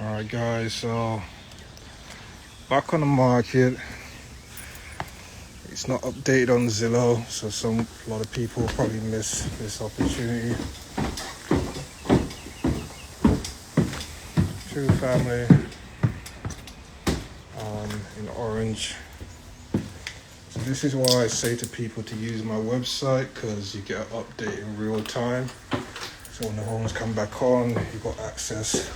Alright guys, so back on the market. It's not updated on Zillow, so a lot of people will probably miss this opportunity. 2-family in orange. So this is why I say to people to use my website, because you get an update in real time. So when the homes come back on, you've got access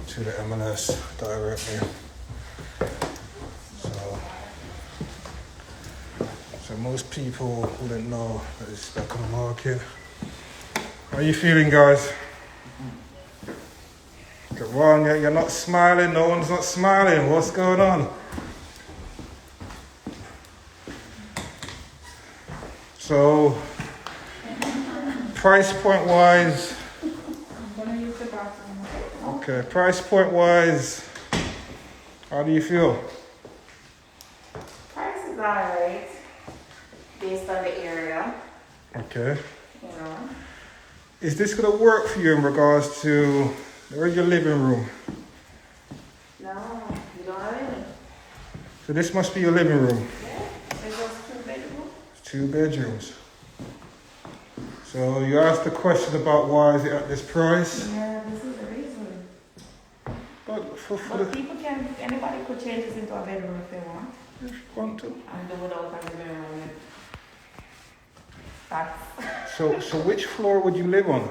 to the MLS directly. So most people wouldn't know that it's back on the market. How are you feeling, guys? Come on, you're not smiling. No one's not smiling. What's going on? So, price point wise. I'm gonna use the bathroom. Okay, price point wise. How do you feel? Price is alright, based on the area. Okay. You know. Is this gonna work for you in regards to where's your living room? No, you don't have any. So this must be your living room. Yeah, it's just 2 bedrooms. 2 bedrooms. So you asked the question about why is it at this price? Yeah, this is the reason. But People can, anybody could change this into a bedroom if they want. if you want to. And do without a living room. That's. So which floor would you live on?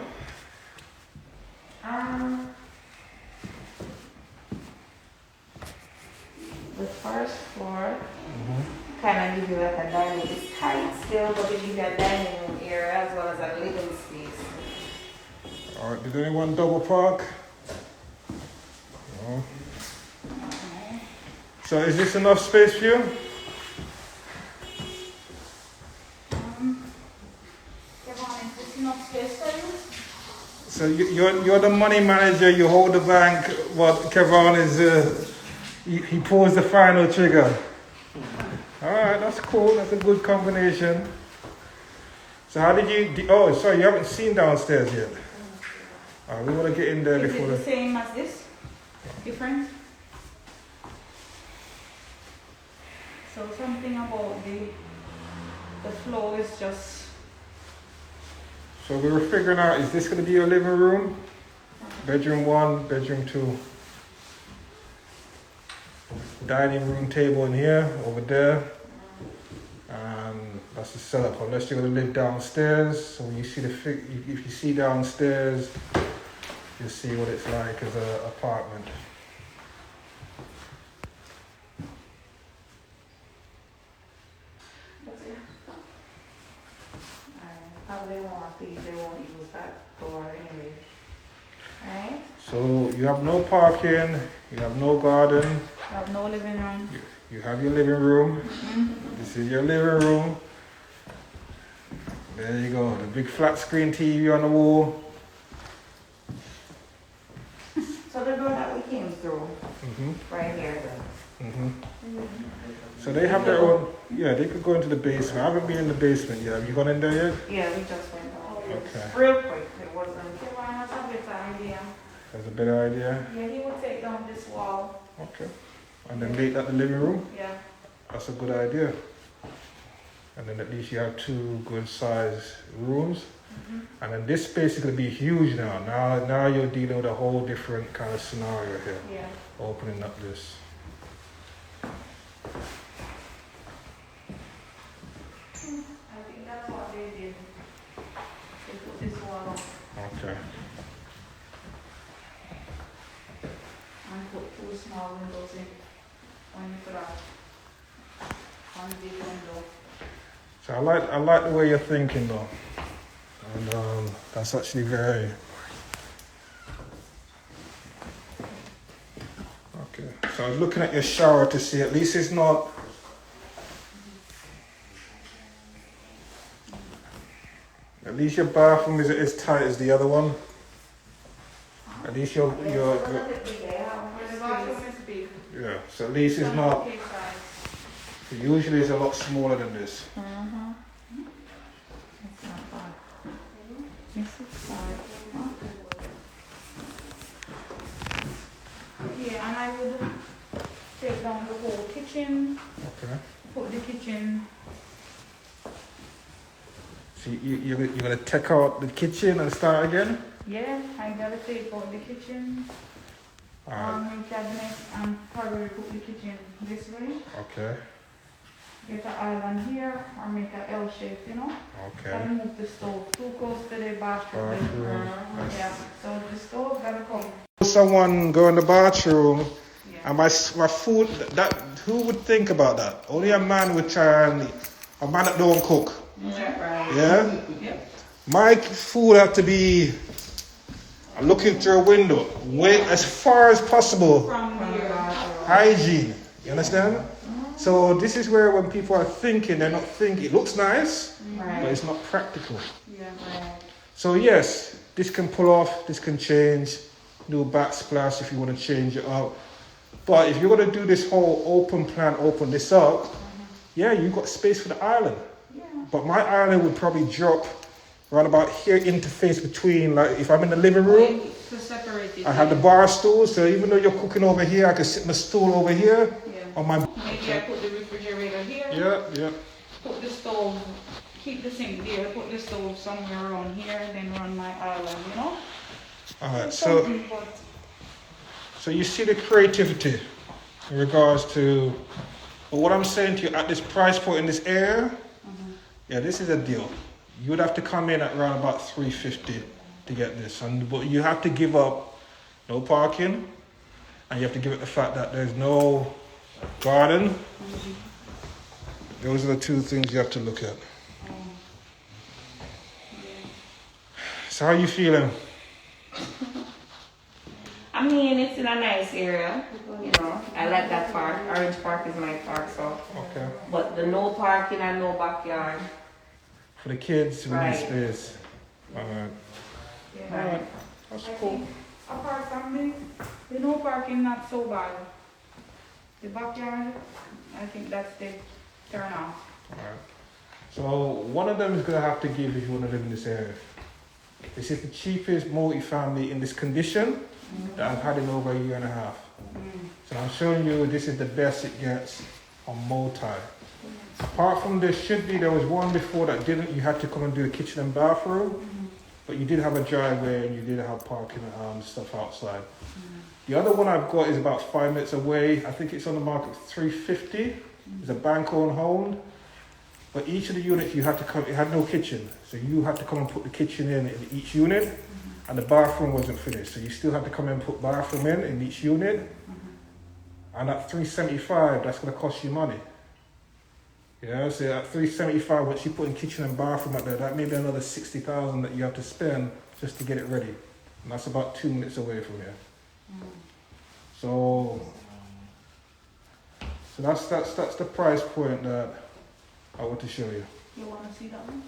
The first floor kind of give you like a dining. It's tight still, but it gives you a dining room area as well as a living space. All right. Did anyone double park? No. So is this enough space for you? Is this enough space for you? So you're the money manager. You hold the bank. What Kevin is? He pulls the final trigger. All right, that's cool. That's a good combination. So how did you? Oh, sorry, you haven't seen downstairs yet. All right, we want to get in there Is before it the same as this? Different? So something about the flow is just. So we were figuring out: is this going to be your living room? Bedroom 1, bedroom 2. Dining room table in here, over there. And that's the setup, unless you're going to live downstairs. So when you see if you see downstairs, you'll see what it's like as an apartment. They won't use that door anyway. Right? So you have no parking, you have no garden. You have no living room. You have your living room. This is your living room. There you go, the big flat screen TV on the wall. So the door that we came through, right here. So they have their own, yeah, they could go into the basement. I haven't been in the basement yet. Have you gone in there yet? Yeah, we just went out. Okay. Real quick, it wasn't. Kevin has a better idea. That's a better idea. Yeah, he would take down this wall. Okay. And then make that the living room? Yeah. That's a good idea. And then at least you have 2 good sized rooms. And then this space is going to be huge now. Now you're dealing with a whole different kind of scenario here. Yeah. Opening up this. I think that's what they did. They put this wall up Okay. and put 2 small windows in. One you could have. One big window. So I like the way you're thinking though. And that's actually very okay. So I was looking at your shower to see at least it's not at least your bathroom is as tight as the other one. At least your yeah. So at least it's not. Usually it's a lot smaller than this. It's not bad. This is fine. and I would take down the whole kitchen, Okay. put the kitchen. So you're gonna take out the kitchen and start again? Yeah, I gotta take out the kitchen, Alright. make cabinets, and probably put the kitchen this way. Okay. Get an island here, or make a L shape, you know? Okay. And move the stove too close to the bathroom. Bathroom. Yeah, so the stove gotta come. Someone go in the bathroom Yeah. and my food, that who would think about that? Only a man would try and, a man that don't cook. Right. Yeah? Yeah. My food have to be looking through a window, way as far as possible. From here. Hygiene. You understand? So this is where when people are thinking, they're not thinking. It looks nice, but it's not practical. Yeah, right. So yes, this can pull off, this can change, do a backsplash if you want to change it up. But if you're going to do this whole open plan, open this up, yeah, you've got space for the island. Yeah. But my island would probably drop right about here, interface between, like if I'm in the living room, To separate it. I have the bar stool, so even though you're cooking over here, I can sit in the stool over here Yeah. on my... Maybe I put the refrigerator here. Yeah. Put the stove, keep the sink there, put the stove somewhere around here, and then run my island, you know? Alright, Something, but so you see the creativity in regards to, but what I'm saying to you, at this price point in this area, yeah, this is a deal. You would have to come in at around about $350 to get this, but you have to give up no parking, and you have to give it the fact that there's no garden. Those are the two things you have to look at. So how are you feeling? I mean, it's in a nice area, you know. I like that park. Orange Park is my park, so. Okay. But the no parking and no backyard. For the kids, we need Right. space. Alright. yeah. Alright. That's I cool. think apart from the no parking, not so bad. The backyard, I think that's the turn off. Alright. So one of them is gonna have to give if you want to live in this area. This is the cheapest multi-family in this condition that I've had in over a year and a half. So I'm showing you this is the best it gets on multi. Apart from there was one before that didn't, you had to come and do the kitchen and bathroom, but you did have a driveway and you did have parking and stuff outside. The other one I've got is about 5 minutes away. I think it's on the market for $350. It's a bank-owned home. But each of the units you had to come, it had no kitchen. So you had to come and put the kitchen in each unit, and the bathroom wasn't finished. So you still had to come and put bathroom in each unit. And at $375, that's gonna cost you money. Yeah, so at $375, once you put in kitchen and bathroom up there, that may be another $60,000 that you have to spend just to get it ready. And that's about 2 minutes away from here. So that's the price point that I want to show you. You want to see that one?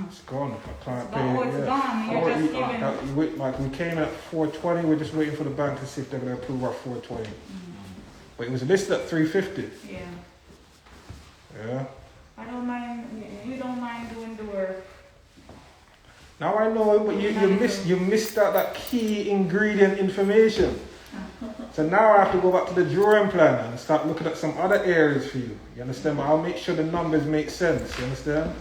It's gone. I can't pay Oh, it it's yet. gone. You're just giving. Like we came at 420. We're just waiting for the bank to see if they're going to approve our 420. But it was listed at 350. Yeah. Yeah. I don't mind. You don't mind doing the work. Now I know, but you missed out that key ingredient information. So now I have to go back to the drawing plan and start looking at some other areas for you. You understand? But I'll make sure the numbers make sense. You understand?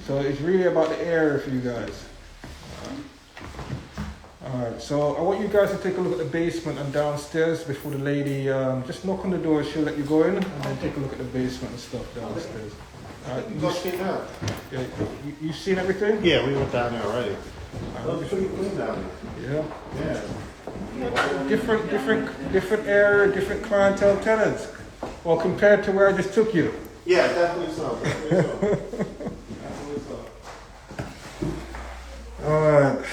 So it's really about the area for you guys. Alright, so I want you guys to take a look at the basement and downstairs before the lady, just knock on the door, she'll let you go in, and then take a look at the basement and stuff downstairs. You've seen everything? Yeah, we went down there already. Alright, That was pretty clean down yeah. there. Yeah. Different area, different clientele tenants. Well, compared to where I just took you. Yeah, definitely so. Alright,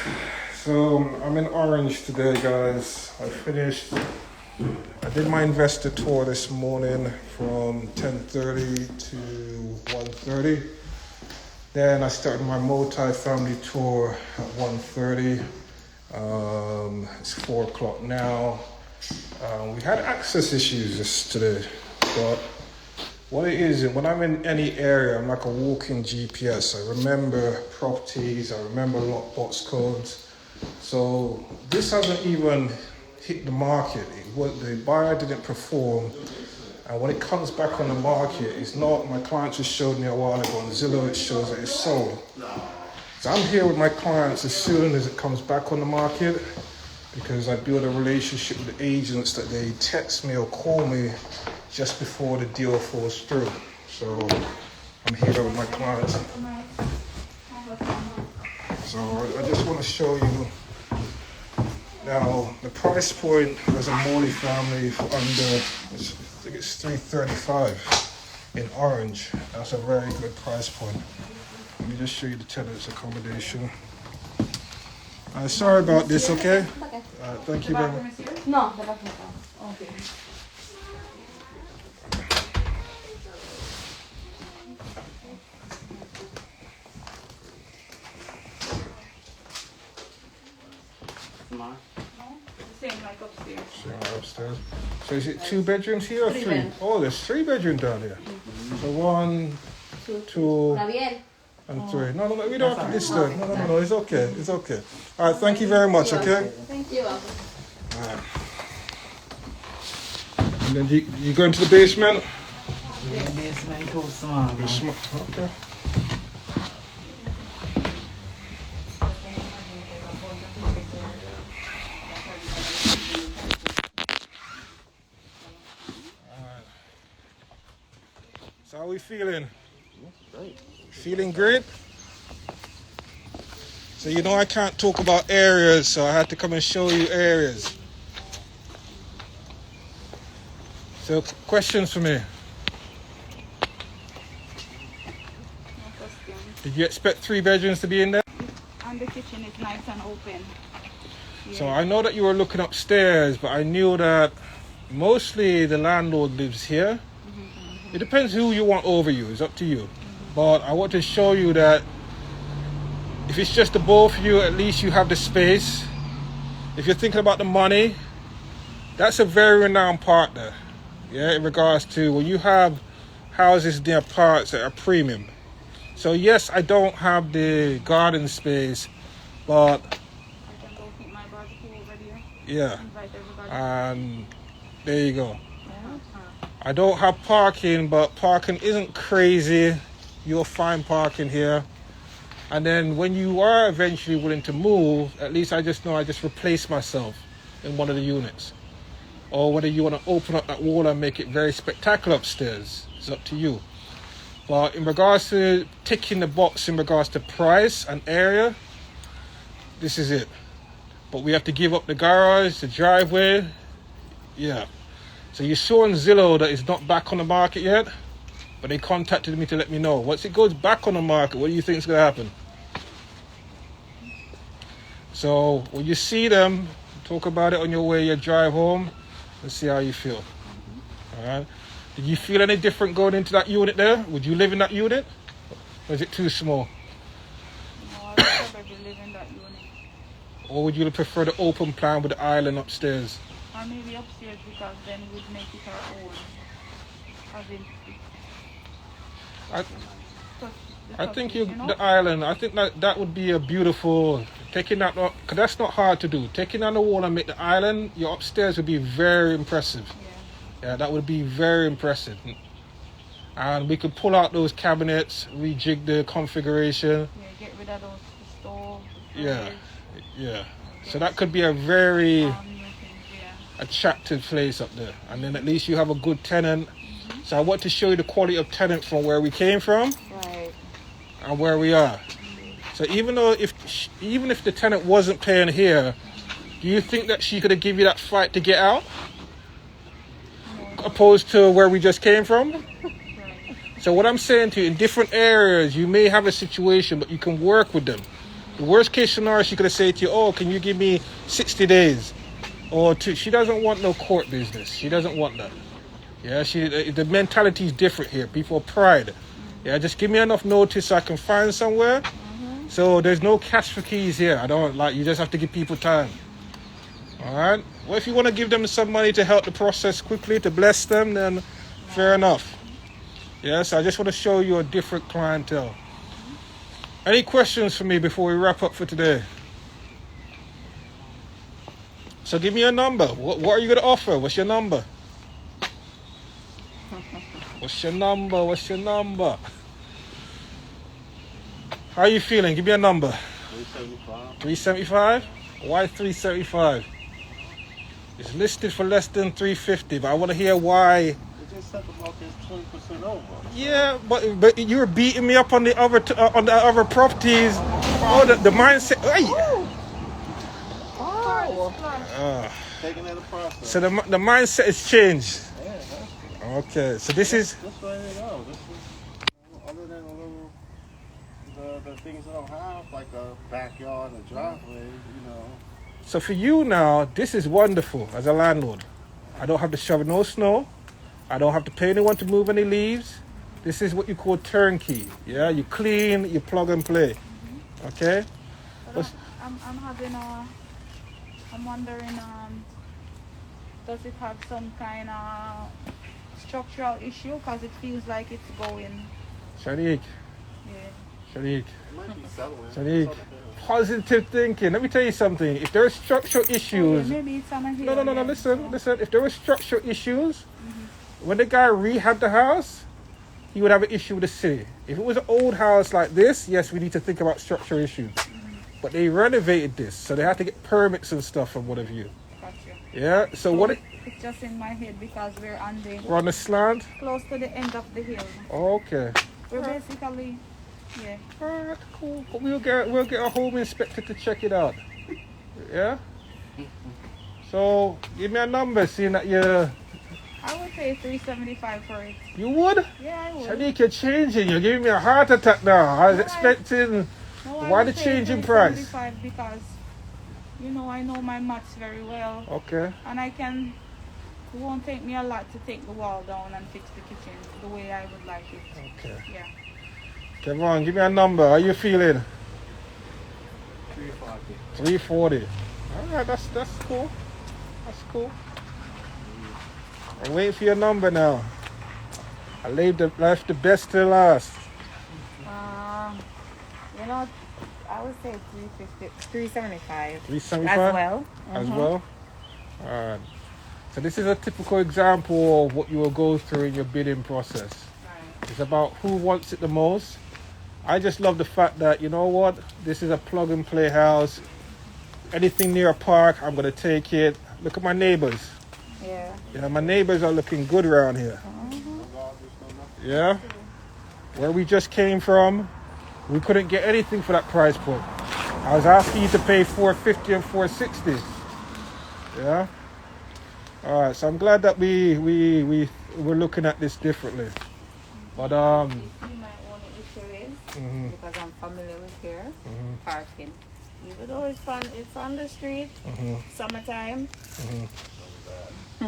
so I'm in Orange today, guys. I did my investor tour this morning from 10:30 to 1:30. Then I started my multi-family tour at 1:30. It's 4 o'clock now. We had access issues yesterday, but what it is, when I'm in any area, I'm like a walking GPS. I remember properties, I remember lockbox codes. So this hasn't even hit the market. The buyer didn't perform. And when it comes back on the market, it's not, my client just showed me a while ago on Zillow, it shows that it's sold. So I'm here with my clients as soon as it comes back on the market, because I build a relationship with the agents that they text me or call me just before the deal falls through. So I'm here with my clients. So I just want to show you now the price point as a multi-family for under, I think it's $335 in orange. That's a very good price point. Let me just show you the tenant's accommodation. Sorry about this, okay? Thank you very much. No, the bathroom is down. Okay. Same like upstairs. Same like upstairs. So is it 2 bedrooms here or 3? Oh, there's 3 bedrooms down here. So 1, 2, and 3. No, we don't have to disturb. No, it's okay. It's okay. All right, thank you very much, okay? Thank you. All right. And then you go into the basement? The basement too small. Okay. So how are we feeling? Great. Feeling great? So you know I can't talk about areas, so I had to come and show you areas. So questions for me? No question. Did you expect 3 bedrooms to be in there? And the kitchen is nice and open. So I know that you were looking upstairs, but I knew that mostly the landlord lives here. It depends who you want over you, it's up to you. But I want to show you that if it's just the both of you, at least you have the space. If you're thinking about the money, that's a very renowned partner. Yeah, in regards to when you have houses near parks that are premium. So yes, I don't have the garden space, but I can go keep my barbecue over there. yeah, Invite everybody. and there you go. Yeah. I don't have parking, but parking isn't crazy. You'll find parking here. And then when you are eventually willing to move, at least I just know I just replace myself in one of the units. Or whether you want to open up that wall and make it very spectacular upstairs, it's up to you. But in regards to ticking the box in regards to price and area, this is it. But we have to give up the garage, the driveway. Yeah. So you saw on Zillow that it's not back on the market yet, but they contacted me to let me know. Once it goes back on the market, what do you think is going to happen? So when you see them, talk about it on your way, your drive home, and see how you feel. All right. Did you feel any different going into that unit there? Would you live in that unit? Or is it too small? No, I would probably live in that unit. Or would you prefer the open plan with the island upstairs? Or maybe upstairs, because then we'd make it our own. As in, I think the island, I think that would be a beautiful, taking that, because that's not hard to do. Taking down the wall and make the island, your upstairs would be very impressive. Yeah, that would be very impressive. And we could pull out those cabinets, rejig the configuration. Yeah, get rid of those stoves. Yeah. So that could be a very attractive place up there. And then at least you have a good tenant. So I want to show you the quality of tenant from where we came from. Right. And where we are. So even if the tenant wasn't paying here, do you think that she could have given you that fight to get out? Opposed to where we just came from? Right. So what I'm saying to you, in different areas, you may have a situation, but you can work with them. The worst case scenario, she could have said to you, oh, can you give me 60 days? Or she doesn't want no court business. She doesn't want that. Yeah, the mentality is different here. People are pride. Yeah, just give me enough notice so I can find somewhere. So there's no cash for keys here. I don't like, you just have to give people time. All right. Well, if you want to give them some money to help the process quickly, to bless them, then fair enough. Yes, I just want to show you a different clientele. Any questions for me before we wrap up for today? So give me your number. What are you gonna offer? What's your number? What's your number? What's your number? How are you feeling? Give me a number. 375. 375? Why 375? It's listed for less than 350, but I want to hear why. It just said about this 20% over. Yeah, but you were beating me up on the other properties. Oh, the mindset. Hey. Oh. Taking it a process. So the mindset has changed. Yeah, Okay, so this is. this way they go. This is other than a little the things that don't have like a backyard and a driveway, you know. So for you now, this is wonderful as a landlord. I don't have to shovel no snow. I don't have to pay anyone to move any leaves. This is what you call turnkey. Yeah, you clean, you plug and play. Okay. But I'm wondering, does it have some kind of structural issue? Because it feels like it's going. Shanique, Yeah. Shanique, It might be settling. Shanique. Positive thinking. Let me tell you something. If there are structural issues, Maybe it's on a hill. no. Listen. If there were structural issues, when the guy rehabbed the house, he would have an issue with the city. If it was an old house like this, yes, we need to think about structural issues. But they renovated this, so they had to get permits and stuff from one of you. Gotcha. Yeah. So what? It's just in my head because we're We're on the slant. close to the end of the hill. Okay. We're basically, yeah. Alright, cool. But we'll get a home inspector to check it out. Yeah. So give me a number, seeing that I would say 375 for it. you would. Yeah, I would. Shanique, you're changing. You're giving me a heart attack now. I was No, expecting. No, I Why would the say change in price? 375 because, I know my maths very well. Okay. And it won't take me a lot to take the wall down and fix the kitchen the way I would like it. Okay. Yeah. Kevon, give me a number. How you feeling? 340. 340. Alright, that's cool. That's cool. I'm waiting for your number now. I left the best to last. I would say 375. 375? As well. As well? Alright. So this is a typical example of what you will go through in your bidding process. Right. It's about who wants it the most. I just love the fact that, you know what? This is a plug and play house. Anything near a park, I'm going to take it. Look at my neighbors. Yeah. Yeah, my neighbors are looking good around here. Yeah? Where we just came from, we couldn't get anything for that price point. I was asking you to pay $450 and $460. Yeah? Alright, so I'm glad that we're looking at this differently. But My only issue is, because I'm familiar with here, parking. Even though it's on the street, summertime. A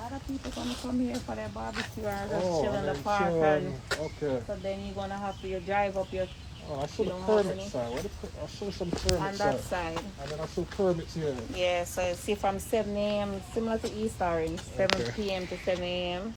lot of people gonna come here for their barbecue and just chill in the park. Okay. So then you're gonna have to drive up your Oh, I saw the don't have permit any? side. I saw some permits on that side. And then I saw permits here. Yeah, so see from 7 a.m. similar to East Orange, 7 Okay. p.m. to 7 a.m.